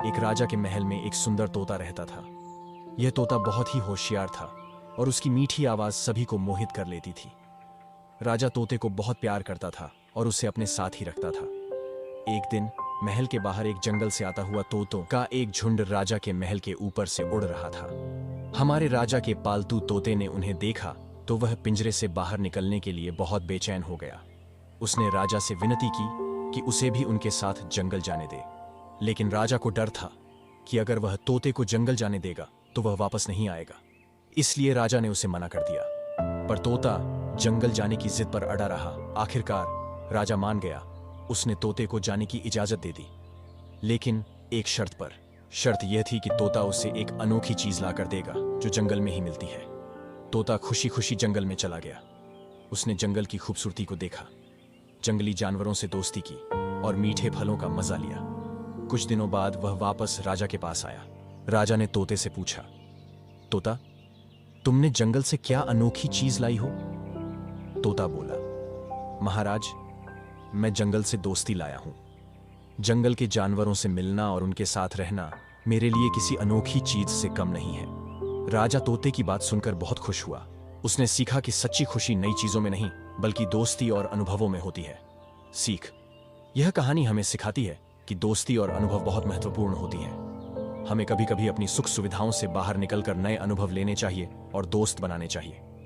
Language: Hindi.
एक राजा के महल में एक सुंदर तोता रहता था। यह तोता बहुत ही होशियार था और उसकी मीठी आवाज सभी को मोहित कर लेती थी। राजा तोते को बहुत प्यार करता था और उसे अपने साथ ही रखता था। एक दिन महल के बाहर एक जंगल से आता हुआ तोतों का एक झुंड राजा के महल के ऊपर से उड़ रहा था। हमारे राजा के पालतू तोते ने उन्हें देखा तो वह पिंजरे से बाहर निकलने के लिए बहुत बेचैन हो गया। उसने राजा से विनती की कि उसे भी उनके साथ जंगल जाने दे, लेकिन राजा को डर था कि अगर वह तोते को जंगल जाने देगा तो वह वापस नहीं आएगा। इसलिए राजा ने उसे मना कर दिया, पर तोता जंगल जाने की जिद पर अड़ा रहा। आखिरकार राजा मान गया। उसने तोते को जाने की इजाजत दे दी, लेकिन एक शर्त पर। शर्त यह थी कि तोता उसे एक अनोखी चीज लाकर देगा जो जंगल में ही मिलती है। तोता खुशी खुशी जंगल में चला गया। उसने जंगल की खूबसूरती को देखा, जंगली जानवरों से दोस्ती की और मीठे फलों का मजा लिया। कुछ दिनों बाद वह वापस राजा के पास आया। राजा ने तोते से पूछा, तोता, तुमने जंगल से क्या अनोखी चीज लाई हो? तोता बोला, महाराज, मैं जंगल से दोस्ती लाया हूं। जंगल के जानवरों से मिलना और उनके साथ रहना मेरे लिए किसी अनोखी चीज से कम नहीं है। राजा तोते की बात सुनकर बहुत खुश हुआ। उसने सीखा कि सच्ची खुशी नई चीजों में नहीं बल्कि दोस्ती और अनुभवों में होती है। सीख। यह कहानी हमें सिखाती है कि दोस्ती और अनुभव बहुत महत्वपूर्ण होती हैं। हमें कभी कभी अपनी सुख सुविधाओं से बाहर निकलकर नए अनुभव लेने चाहिए और दोस्त बनाने चाहिए।